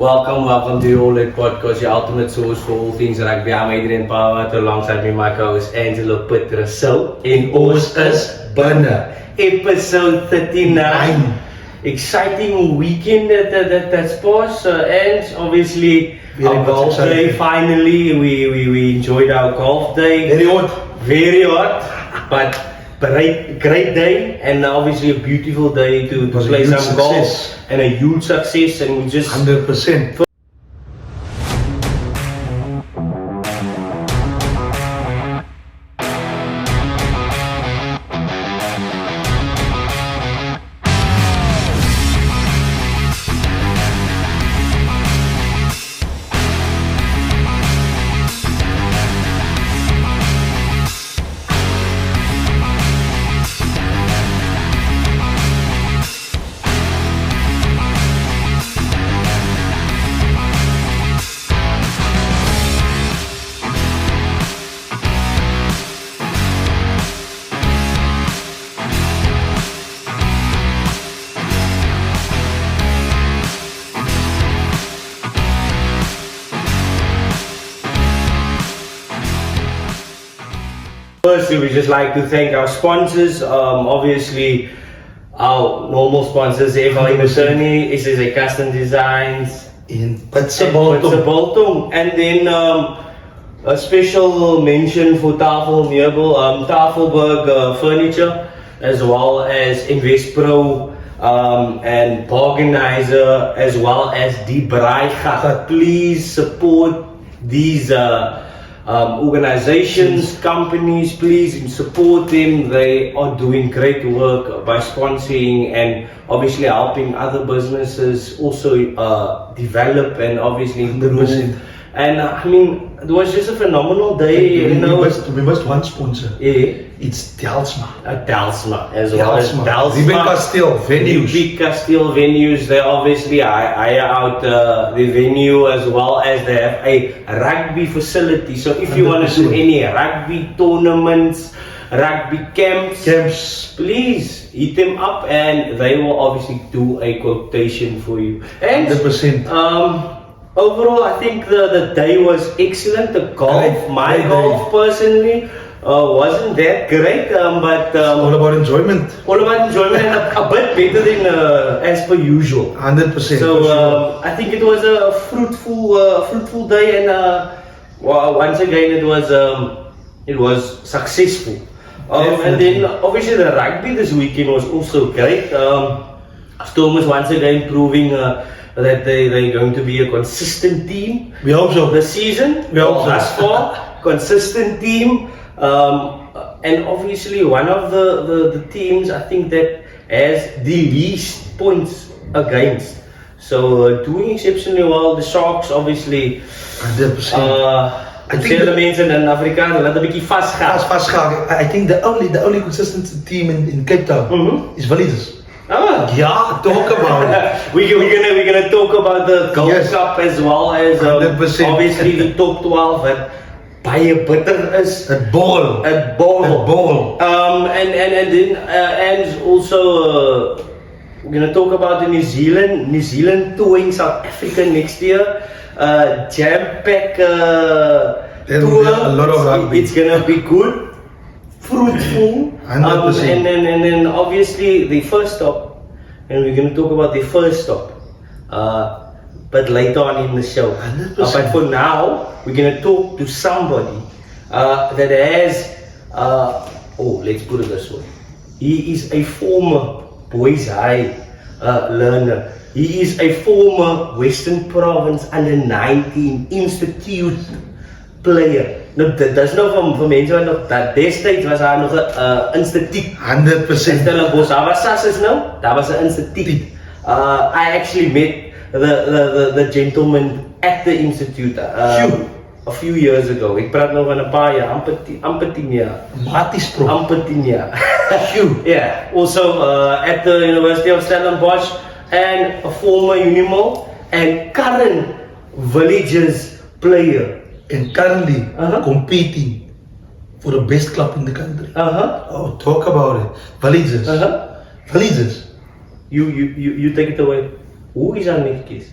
Welcome to the All It Podcast, your ultimate source for all things rugby. I'm Adrian Power, alongside me my co-host Angelo Petrus. So, in ons is binne episode 39. Exciting weekend that's passed, and obviously our golf day. Finally, we enjoyed our golf day. Very hot, but great day, and obviously a beautiful day to play some golf, and a huge success, and we just 100%. Firstly, we just like to thank our sponsors. Obviously, our normal sponsors, FL Maternity, SSA Custom Designs, in Pittsburgh, and then a special mention for Tafel Meubel, Tafelberg Furniture, as well as Investpro and Bargainizer, as well as Die Braaigat. Please support these organizations, companies, please support them. They are doing great work by sponsoring and obviously helping other businesses also develop and obviously improve. And I mean, it was just a phenomenal day. We must one sponsor. Yeah. It's Delsma. Delsma as well as Delsma. Rebecca Steel venues. They obviously hire out the venue, as well as they have a rugby facility. So if you want to do any rugby tournaments, rugby camps, please hit them up and they will obviously do a quotation for you. And 100%. Overall, I think the day was excellent. The golf, my golf personally, wasn't that great, but all about enjoyment. And a bit better than as per usual. 100%. So I think it was a fruitful day, and once again it was successful. And then obviously the rugby this weekend was also great. Storm is once again proving that they're going to be a consistent team. We hope so. This season, thus far, consistent team. And obviously one of the teams I think that has the least points against. So doing exceptionally well. The Sharks obviously 100%. I think the mensen in Afrikaans laat 'n bietjie vasgaan. I think the only consistent team in Cape Town is Villagers. Yeah, talk about it. We're gonna talk about the Gold Cup as well as 100%. obviously the top 12 that baie bitter is. Het borrel. And then and also we're gonna talk about the New Zealand touring South Africa next year. Jam-pack tour. A lot of rugby. It's gonna be good. Fruitful, 100%. And then obviously the first stop, and we're going to talk about the first stop, but later on in the show. 100%. But for now, we're going to talk to somebody that has, let's put it this way. He is a former Boys High learner. He is a former Western Province under-19 Institute player. Nou, dit is nou van mense wat nog, dat destijds was daar nog een instituut. 100%. Stellenbosch, daar was SASS nou, daar was een instituut. I actually met the gentleman at the institute a few years ago. Ik praat nou van een paar jaar, amper 10 jaar. Maties pro. Amper 10 jaar. Yeah, also at the University of Stellenbosch, and a former Uni-Mil and current Villagers player. And currently competing for the best club in the country. Oh, talk about it. Villagers. Villagers. You take it away. Who is our next case?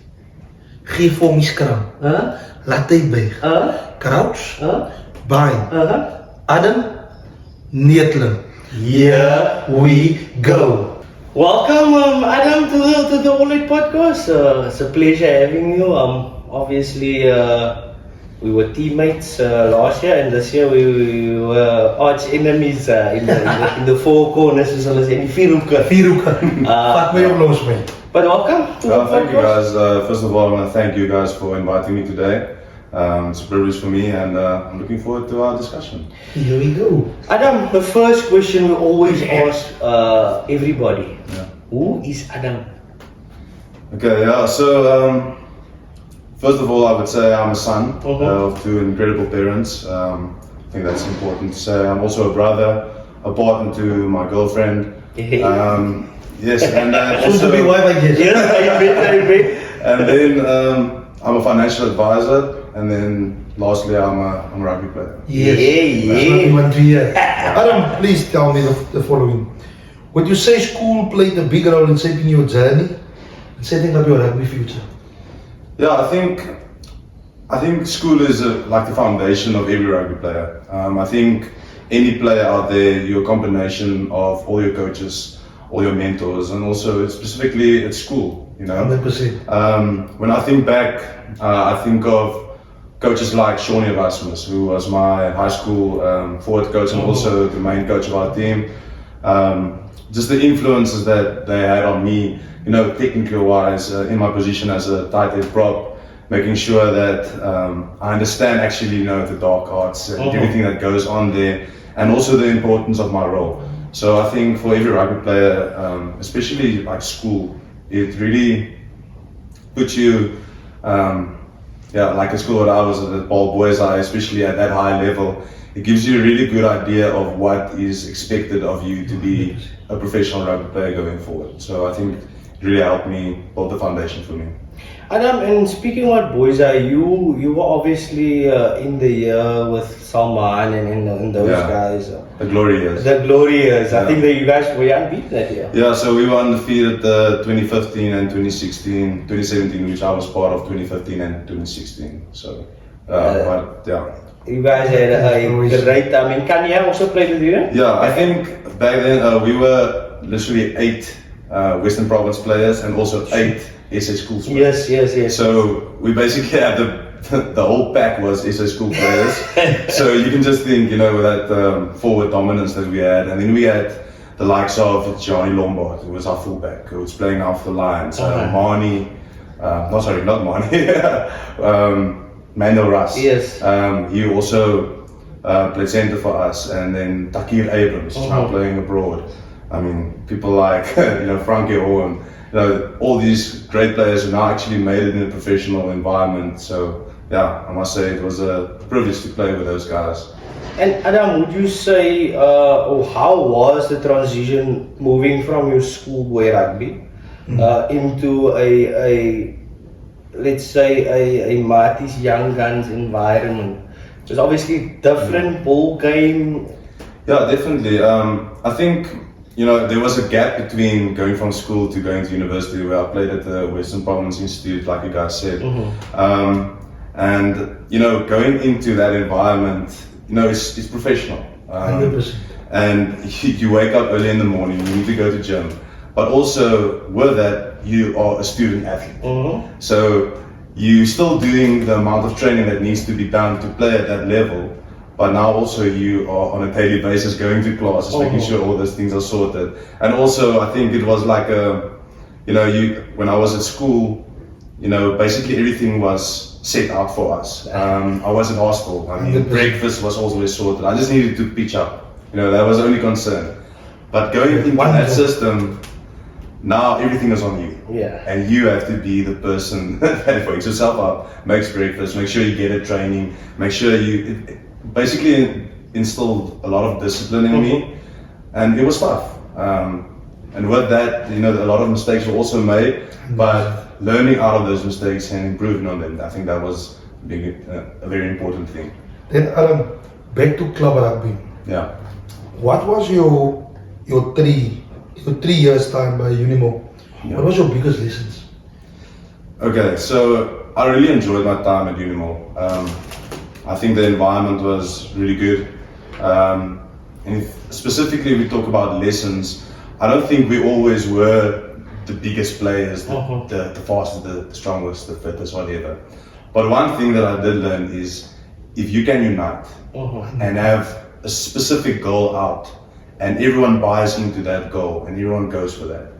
Geef vir hom die skram. Laat hy buig. Crouch. Bind. Adam Neethling. Here we go. Welcome, Adam, to the All It podcast. It's a pleasure having you. Obviously, we were teammates last year, and this year we were arch enemies in the four corners, as well as in Firuka. Vat my op los, man. But welcome to the Thank you podcast. guys. First of all, I want to thank you guys for inviting me today. It's a privilege for me, and I'm looking forward to our discussion. Here we go. Adam, the first question we always ask everybody. Yeah. Who is Adam? Okay, yeah. So first of all, I would say I'm a son of two incredible parents. I think that's important to say. I'm also a brother, a partner to my girlfriend. Yes, and Soon to be wife, I guess. Yes, and then I'm a financial advisor, and then lastly, I'm a rugby player. Yes. Yeah. That's nothing but 3 years. Adam, please tell me the following. Would you say school played a big role in shaping your journey and setting up your rugby future? Yeah, I think school is like the foundation of every rugby player. I think any player out there, you're a combination of all your coaches, all your mentors, and also specifically at school. You know, 100%. when I think back, I think of coaches like Shawnee Erasmus, who was my high school forward coach and also the main coach of our team. Just the influences that they had on me, you know, technically wise, in my position as a tight end prop, making sure that I understand actually, you know, the dark arts and everything that goes on there, and also the importance of my role. So I think for every rugby player, especially like school, it really puts you, like at school that I was at Paul Boys High, especially at that high level, it gives you a really good idea of what is expected of you to be a professional rugby player going forward. So I think it really helped me build the foundation for me. Adam, and speaking about boys, you were obviously in the year with Salman and those guys. The glory years. The glory years. I think that you guys were unbeaten that year. Yeah, so we were undefeated 2015 and 2016, 2017, which I was part of 2015 and 2016. So, but yeah. You guys had a great time. And Kanye also played with you? Yeah, I think back then we were literally 8 Western Province players and also 8 SA schools players. Yes. So we basically had the whole pack was SA school players. So you can just think, you know, that forward dominance that we had, and then we had the likes of Johnny Lombard, who was our fullback, who was playing off the lines. Marnie, not Marnie, Manuel Russ. Yes. He also played centre for us, and then Takir Abrams is now playing abroad. I mean, people like you know, Frankie Owen, you know, all these great players who now actually made it in a professional environment. So yeah, I must say it was a privilege to play with those guys. And Adam, would you say, how was the transition moving from your schoolboy rugby into a let's say a Marty's Young Guns environment? It's obviously different ball game. Yeah, definitely. I think, you know, there was a gap between going from school to going to university, where I played at the Western Province Institute, like you guys said. And, you know, going into that environment, you know, it's professional. 100%. And you wake up early in the morning, you need to go to gym. But also, with that, you are a student athlete. So you're still doing the amount of training that needs to be done to play at that level. But now also you are on a daily basis going to classes, making sure all those things are sorted. And also I think it was like you know, when I was at school, you know, basically everything was set out for us. I wasn't hostile. I mean, breakfast was always sorted. I just needed to pitch up. You know, that was the only concern. But going into that system, now everything is on you. Yeah. And you have to be the person that wakes yourself up, makes breakfast, make sure you get a training, make sure it basically instilled a lot of discipline in me, and it was tough. And with that, you know, a lot of mistakes were also made, but learning out of those mistakes and improving on them, I think that was a very important thing. Then Adam, back to club rugby. Yeah. What was your 3 years time by Uni-Mil? Yeah. What was your biggest lessons? Okay, so I really enjoyed my time at Uni-Mil. I think the environment was really good. And if specifically we talk about lessons, I don't think we always were the biggest players, the fastest, the strongest, the fittest, whatever. But one thing that I did learn is if you can unite and have a specific goal out and everyone buys into that goal and everyone goes for that,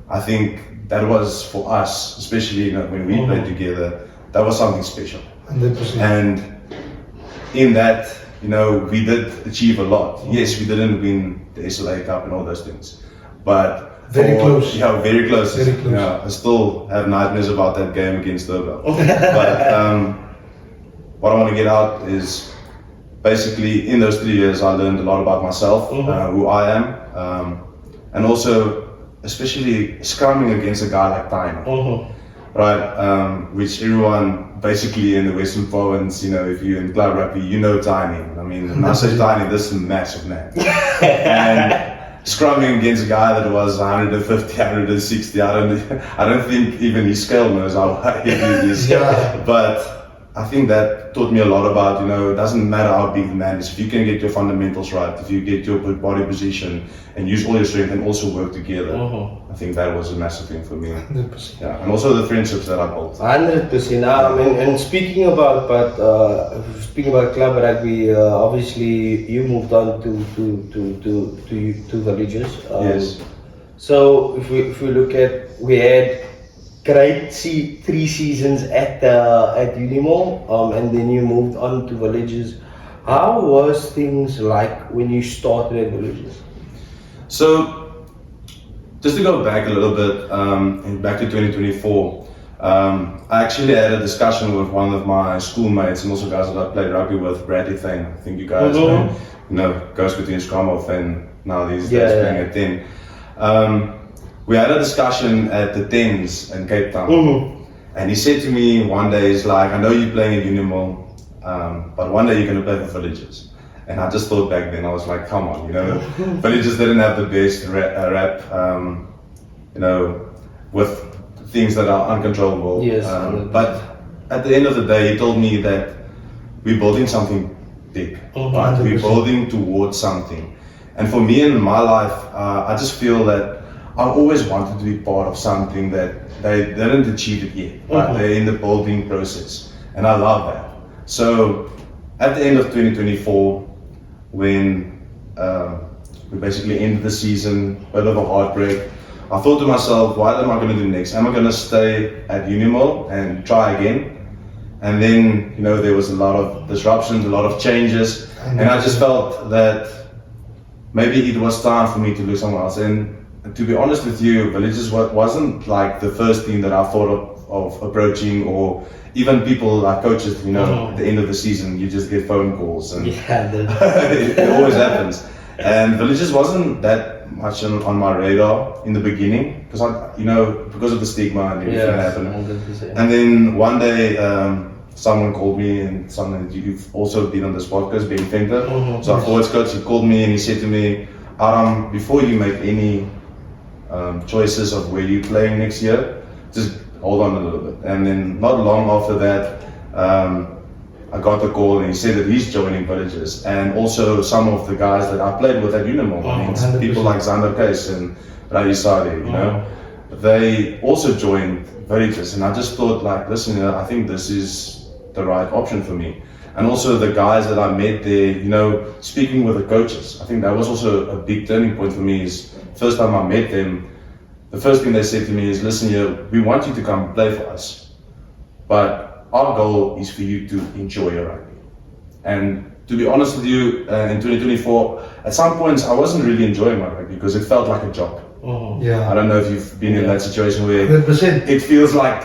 I think that was for us, especially when we played together, that was something special. 100%. And in that, we did achieve a lot. Yes, we didn't win the SLA Cup and all those things, but very close. Yeah, very close. Very close. Yeah, I still have nightmares about that game against Stellenbosch. But what I want to get out is basically in those 3 years I learned a lot about myself, who I am, and also especially scrumming against a guy like Tiny, right? Which everyone basically in the Western Province, if you're in club rugby, Tiny. I mean, when I say Tiny, this is a massive man. And scrumming against a guy that was 150, 160, I don't think even his scale knows how heavy he is. Yeah. But I think that taught me a lot about, it doesn't matter how big the man is, if you can get your fundamentals right, if you get your body position and use all your strength and also work together, I think that was a massive thing for me. 100%. Yeah, and also the friendships that I built. 100%. And speaking about club rugby, obviously you moved on to Villagers. Yes. So if we look at, we had great 3 seasons at Uni-Mil, and then you moved on to Villagers. How was things like when you started at Villagers? So, just to go back a little bit, and back to 2024, I actually had a discussion with one of my schoolmates and also guys that I played rugby with, Bradley Thane. I think you guys know, goes between Scrum and now these days playing at 10. We had a discussion at the Tens in Cape Town, and he said to me one day, he's like, I know you're playing at Uni-Mil, but one day you're going to play for Villagers. And I just thought back then, I was like, come on, Villagers didn't have the best rap, with things that are uncontrollable. Yes, but at the end of the day, he told me that we're building something big, right? We're building towards something. And for me in my life, I just feel that I always wanted to be part of something that they didn't achieve it yet, but they're in the building process, and I love that. So at the end of 2024, when we basically ended the season, a bit of a heartbreak, I thought to myself, what am I going to do next? Am I going to stay at Uni-Mil and try again? And then, there was a lot of disruptions, a lot of changes, and I just felt that maybe it was time for me to look somewhere else. And to be honest with you, Villagers wasn't like the first thing that I thought of approaching, or even people like coaches, at the end of the season, you just get phone calls and it always happens. And Villagers wasn't that much on my radar in the beginning, because because of the stigma and everything that happened. 100%. And then one day, someone called me, and someone that you've also been on this podcast, Ben Fenter. So our forwards coach, he called me and he said to me, Adam, before you make any choices of where you're playing next year, just hold on a little bit. And then not long after that, I got the call and he said that he's joining Villagers, and also some of the guys that I played with at Uni-Mil, people like Xander Case and Rai Sade, they also joined Villagers, and I just thought like, listen, I think this is the right option for me. And also the guys that I met there, speaking with the coaches, I think that was also a big turning point for me. Is first time I met them, the first thing they said to me is, listen, we want you to come play for us, but our goal is for you to enjoy your rugby. And to be honest with you, in 2024, at some points I wasn't really enjoying my rugby because it felt like a job. I don't know if you've been in that situation where 100%. it feels like,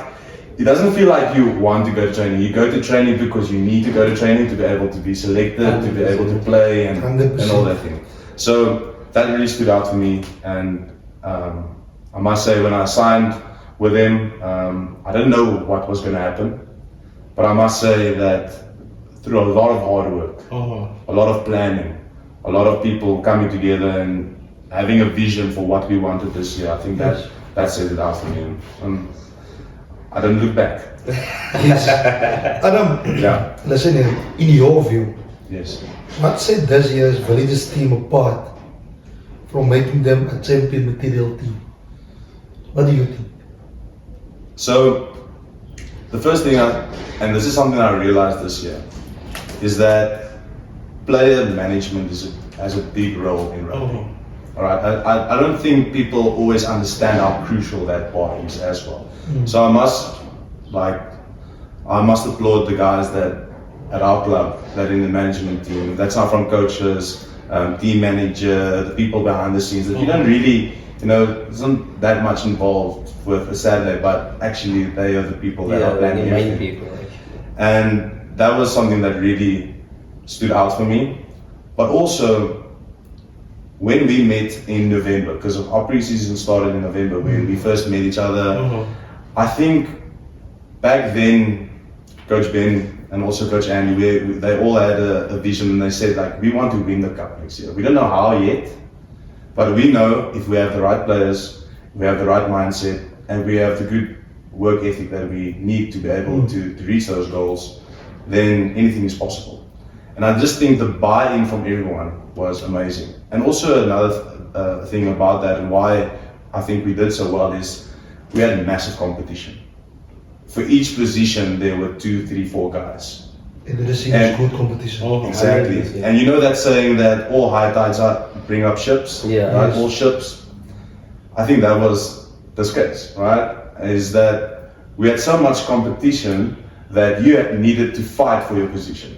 it doesn't feel like you want to go to training. You go to training because you need to go to training to be able to be selected, 100%. To be able to play and all that thing. So that really stood out for me, and I must say when I signed with them, I didn't know what was going to happen, but I must say that through a lot of hard work, a lot of planning, a lot of people coming together and having a vision for what we wanted this year, I think that set it out for me. I don't look back. Yes. Adam, Yeah. listen, in your view, Yes. what set this year's Villagers team apart from making them a champion material team? What do you think? So, the first thing, and this is something I realized this year, is that player management has a big role in rugby. Alright, I don't think people always understand how crucial that part is as well. So I must applaud the guys that at our club, that in the management team, that's not from coaches, team manager, the people behind the scenes, that you don't really, isn't that much involved with a Saturday, but actually they are the people that are planning everything. And that was something that really stood out for me. But also, when we met in November, because our pre-season started in November, when we first met each other, I think back then, Coach Ben and also Coach Andy, they all had a vision, and they said, like, we want to win the cup next year. We don't know how yet, but we know if we have the right players, we have the right mindset, and we have the good work ethic that we need to be able to reach those goals, then anything is possible. And I just think the buy-in from everyone was amazing. And also another thing about that, and why I think we did so well, is we had massive competition. For each position, there were 2, 3, 4 guys. And the scene is good competition. Exactly. And you know that saying that all high tides bring up ships, right? All ships. I think that was this case, right? Is that we had so much competition that you needed to fight for your position.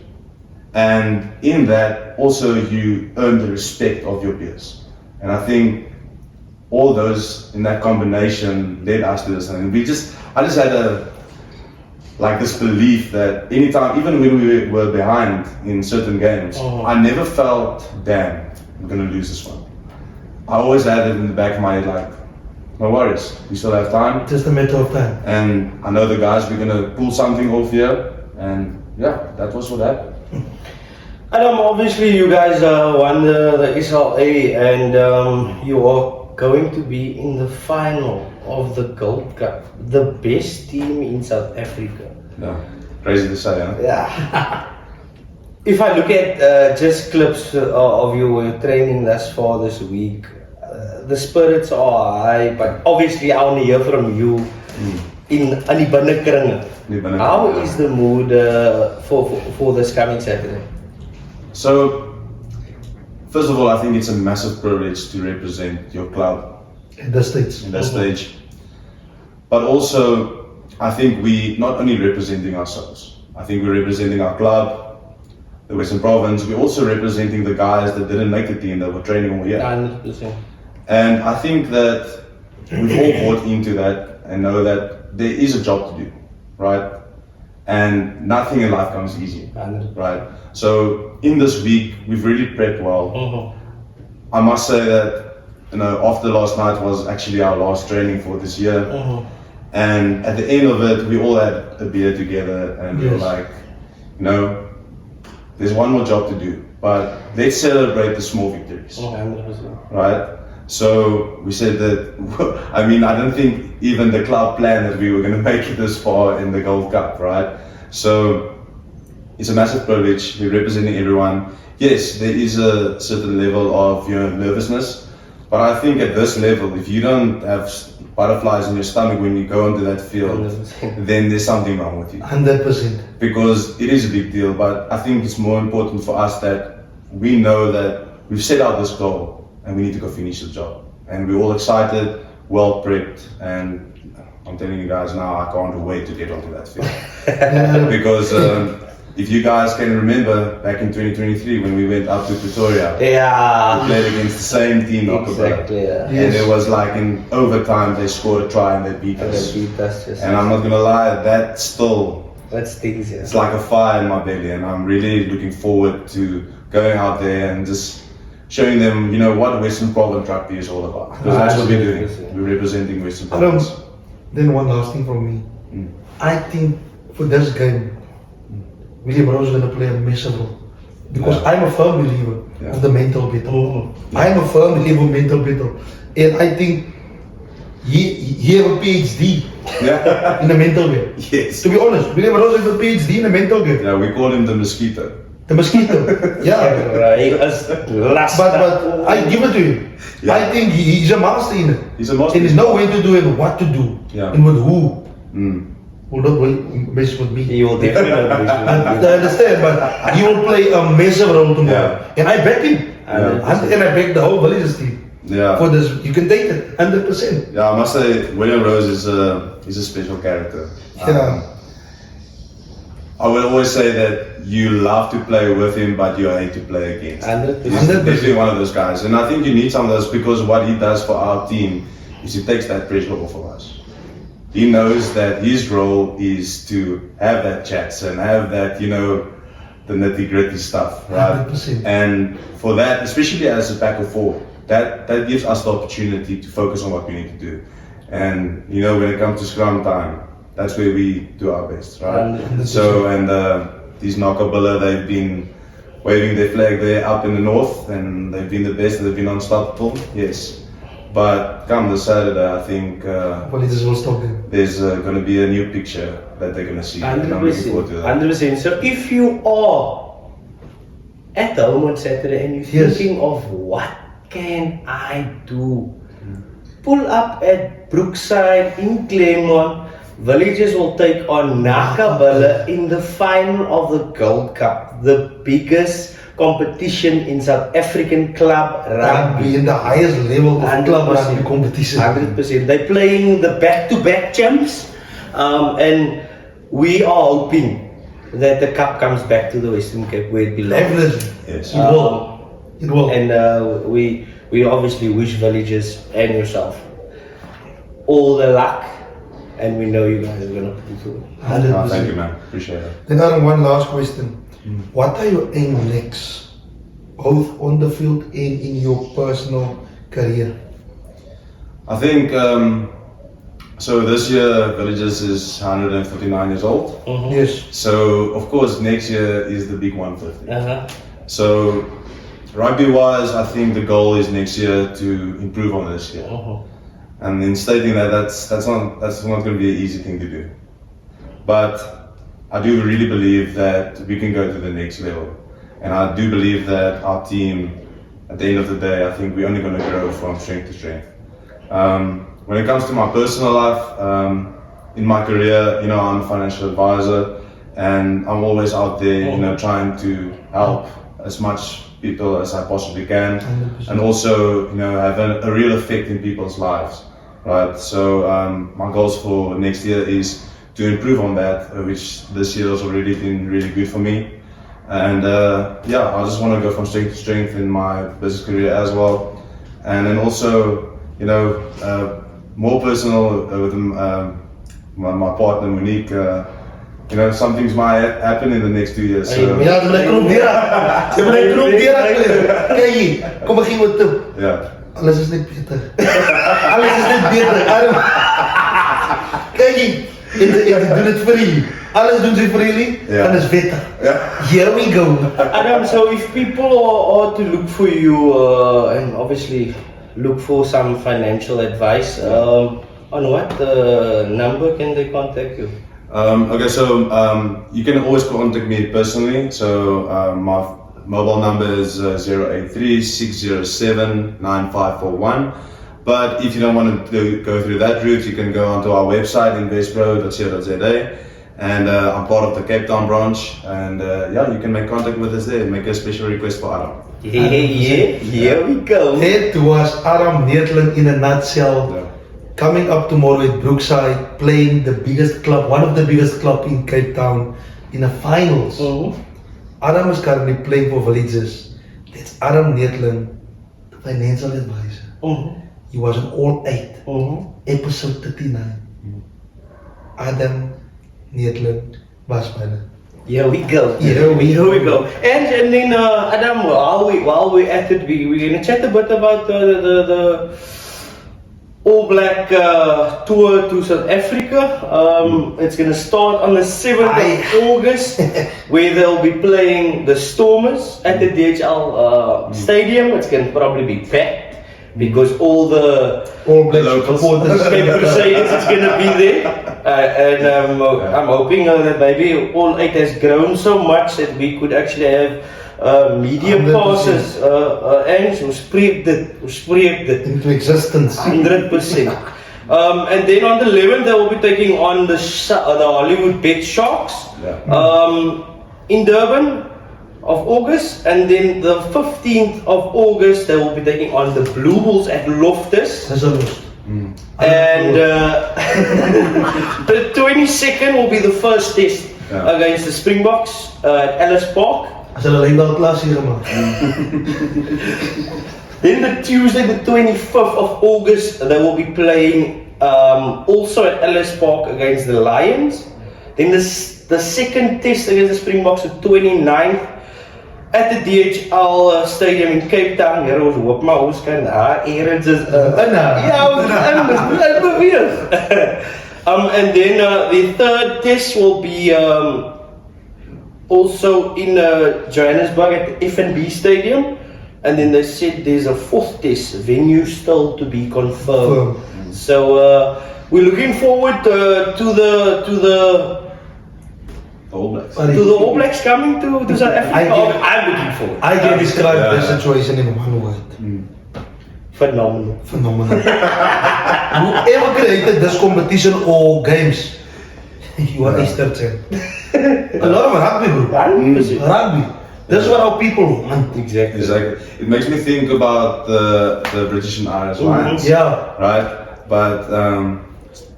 And in that, also you earn the respect of your peers. And I think all those in that combination led us to this. And I just had this belief that anytime, even when we were behind in certain games, I never felt, damn, we're gonna lose this one. I always had it in the back of my head, like, no worries, we still have time. Just a matter of time. And I know the guys, we're gonna pull something off here. And yeah, that was what happened. Adam, obviously you guys won the SLA, and you are going to be in the final of the Gold Cup, the best team in South Africa. Yeah, crazy to say, huh? Yeah. If I look at just clips of your training thus far this week, the spirits are high, but obviously I want to hear from you in die binnekringe. How is the mood for this coming Saturday? So, first of all, I think it's a massive privilege to represent your club in that stage. But also, I think we not only representing ourselves, I think we're representing our club, the Western Province. We're also representing the guys that didn't make the team, that were training all year. 100%. And I think that we've all bought into that and know that there is a job to do, right? And nothing in life comes easy, right? So in this week, we've really prepped well. I must say that, after last night was actually our last training for this year. And at the end of it, we all had a beer together, and we were like, there's one more job to do, but let's celebrate the small victories, right? So we said that, I don't think even the club planned that we were going to make it this far in the Gold Cup, right? So it's a massive privilege. We're representing everyone. Yes, there is a certain level of nervousness, but I think at this level, if you don't have butterflies in your stomach when you go into that field, then there's something wrong with you. 100%. Because it is a big deal, but I think it's more important for us that we know that we've set out this goal and we need to go finish the job. And we're all excited, well prepped, and I'm telling you guys now, I can't wait to get onto that field. Because if you guys can remember, back in 2023 when we went up to Pretoria, we played against the same team, Naka Bulle. And it was like in overtime they scored a try and they beat us. And I'm not gonna lie, that stings. It's like a fire in my belly, and I'm really looking forward to going out there and just showing them, what Western Province rugby is all about. Because that's what we're doing. We're representing Western Province. Then one last thing from me. I think for this game, William Rose is going to play a massive role. Because I'm a firm believer of the mental battle. I'm a firm believer of mental battle. And I think he have a PhD Yeah. in the mental game. Yes. To be honest, William Rose has a PhD in the mental game. Yeah, we call him the mosquito. The mosquito. Yeah. He is last. But I give it to him. Yeah. I think he's a master in it. He's a master. And there's no way to do it, what to do, Yeah. and with who. Mm. Will not mess with me. He will definitely I understand, but he will play a massive role tomorrow. Yeah. And I back him. Yeah. And I back the whole Villagers team. Yeah. For this, you can take it, 100%. Yeah, I must say, William Rose is a special character. Yeah. I will always say that you love to play with him, but you hate to play against. 100%. He's definitely one of those guys, and I think you need some of those because what he does for our team is he takes that pressure off of us. He knows that his role is to have that chats and have that, the nitty gritty stuff, right? 100%. And for that, especially as a back or forward, that gives us the opportunity to focus on what we need to do. And when it comes to scrum time, that's where we do our best, right? 100%. So, and these Naka Bulle, they've been waving their flag there up in the north, and they've been the best, they've been unstoppable, yes. But come this Saturday, I think Villagers will stop him. there's going to be a new picture that they're going to see. And I'm looking forward to 100%. that. 100%. So if you are at home on Saturday and you're Yes. thinking of what can I do, pull up at Brookside in Claremont. Villagers will take on Naka Bulle in the final of the Gold Cup, the biggest competition in South African club Rugby rugby. in the highest level of club rugby competition. 100%. They're playing the back-to-back champs, and we are hoping that the cup comes back to the Western Cape where it belongs. Definitely. Yes. It will. It will. And we obviously wish Villagers and yourself all the luck, and we know you guys are gonna pull through. 100%. Thank you, man. Appreciate it. Then Adam, one last question. What are your aim next, both on the field and in your personal career? I think, so this year, Villagers is 159 years old. Yes. So, of course, next year is the big 150. Uh-huh. So, rugby-wise, I think the goal is next year to improve on this year. Uh-huh. And in stating that, that's not going to be an easy thing to do. But I do really believe that we can go to the next level. And I do believe that our team, at the end of the day, I think we're only going to grow from strength to strength. When it comes to my personal life, in my career, I'm a financial advisor, and I'm always out there, trying to help as much people as I possibly can, 100%. and also, have a real effect in people's lives, right? So my goals for next year is to improve on that, which this year has already been really good for me. And I just want to go from strength to strength in my business career as well. And then also, more personal with my partner Monique. Some things might happen in the next 2 years. So, Ja, ze blijft kroep weer af. Ze blijft kroep weer af. Kijk hier, kom begin met tip. yeah. Alles is net beter. Alles is net beter. Adam. Kijk hier, ik doe het voor jullie. Alles doen ze voor jullie, Ja. dan is beter. Yeah. Here we go. Adam, so if people are to look for you and obviously look for some financial advice, on what number can they contact you? Okay, so you can always contact me personally. So my mobile number is 083-607-9541. But if you don't want to go through that route, you can go onto our website, investpro.co.za. And I'm part of the Cape Town branch. And you can make contact with us there. Make a special request for Adam. Yeah, here we go. It was Adam Neethling in a nutshell. Yeah. Coming up tomorrow at Brookside, playing the biggest club, one of the biggest club in Cape Town, in the finals. Adam is currently playing for Villagers. That's Adam Neethling, the financial advisor. He was on All 8, episode 39. Adam Neethling was bijna. Here we go. Here we go. And then Adam, while we're at it, we're gonna chat a bit about the All Black tour to South Africa. It's gonna start on the 7th of August, where they'll be playing the Stormers at the DHL Stadium. It's gonna probably be packed. because all the All Black locals. supporters. Crusaders is going to be there, and I'm hoping that maybe all 8 has grown so much that we could actually have media 100%. passes, and ons spreek dit Into existence. 100%. And then on the 11th they will be taking on the Hollywood Bet Sharks in Durban of August, and then the 15th of August they will be taking on the Blue Bulls at Loftus. That's a lost. And the 22nd will be the first test against the Springboks at Ellis Park. As hulle lyn daar klas hier man. Then the Tuesday, the 25th of August, they will be playing also at Ellis Park against the Lions. Then the second test against the Springboks, the 29th, at the DHL Stadium in Cape Town. Here ons hoop maar ons kan ergens is and then the third test will be also in Johannesburg at the F&B Stadium, and then they said there's a fourth test venue still to be confirmed. So we're looking forward to the All Blacks. to the All Blacks coming to South Africa. I'm looking forward. I can describe the situation in one word. Phenomenal. Phenomenal. Whoever created this competition or games, you are a step champ. A lot of rugby, bro. 100%. Rugby. That's what our people want. Exactly. Exactly. It makes me think about the British and Irish Lions. Yeah. Right? But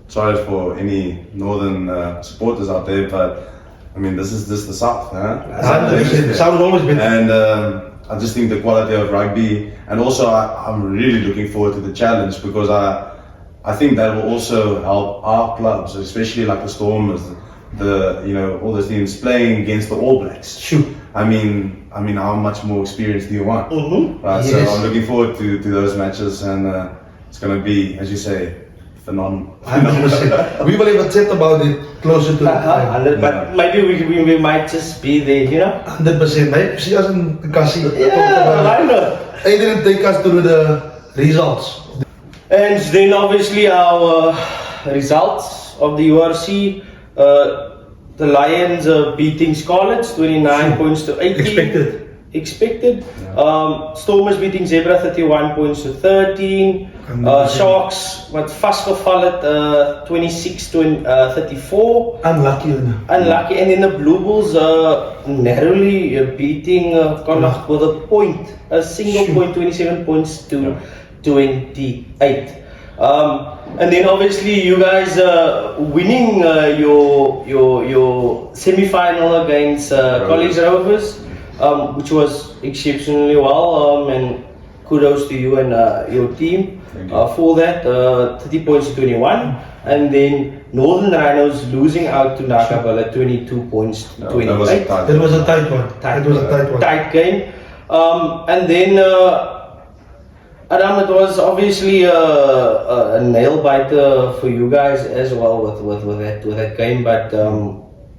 sorry for any northern supporters out there, but I mean this is just the South, huh? 100%. Sound always been. And I just think the quality of rugby, and also I'm really looking forward to the challenge, because I think that will also help our clubs, especially like the Stormers, all the teams playing against the All Blacks. Shoot. I mean, how much more experience do you want? Right, Yes. so I'm looking forward to those matches, and it's going to be, as you say, phenomenal. 100%. We will have a chat about it closer to the time. But maybe we might just be there, you know? 100%. Mate, see us in the casino. I know. Adrian take us through the results. And then obviously our results of the URC, the Lions beating Scarlets 29 points to 18. Expected. Stormers beating Zebra 31 points to 13. Sharks wat vastgeval het 26 to 34. Unlucky. Unlucky, and then the Blue Bulls narrowly beating Connacht with a single point, 27 points to 28. And then obviously you guys winning your semi-final against College Rovers, which was exceptionally well, and kudos to you and your team for that, 30 points to 21. And then Northern Rhinos losing out to Naka Bulle 22 points to 28. That was a tight one. It was a tight one. Tight game. And then Adam, it was obviously a nail biter for you guys as well with that game, but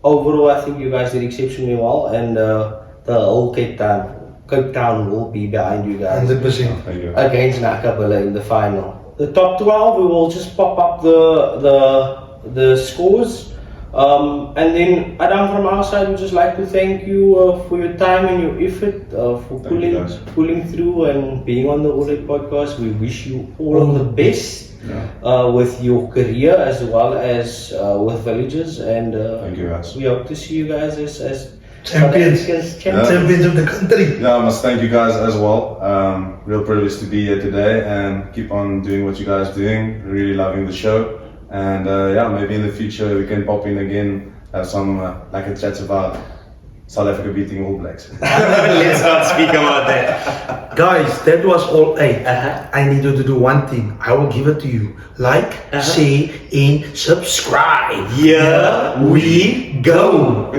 overall I think you guys did exceptionally well, and the whole Cape Town will be behind you guys 100%. against Naka Bulle in the final. The top 12, we will just pop up the scores. And then Adam, from our side, we'd just like to thank you for your time and your effort, for pulling through and being on the Oleg podcast. We wish you all of the best with your career as well as with Villagers, and Thank you, guys. we hope to see you guys as Champions. Champions of the country. Yeah, I must thank you guys as well. Real privilege to be here today, and keep on doing what you guys are doing. Really loving the show. And maybe in the future we can pop in again, have some like a chat about South Africa beating All Blacks. Let's not speak about that. Guys, that was all 8. I need you to do one thing. I will give it to you. Like, share, and subscribe. Here we go.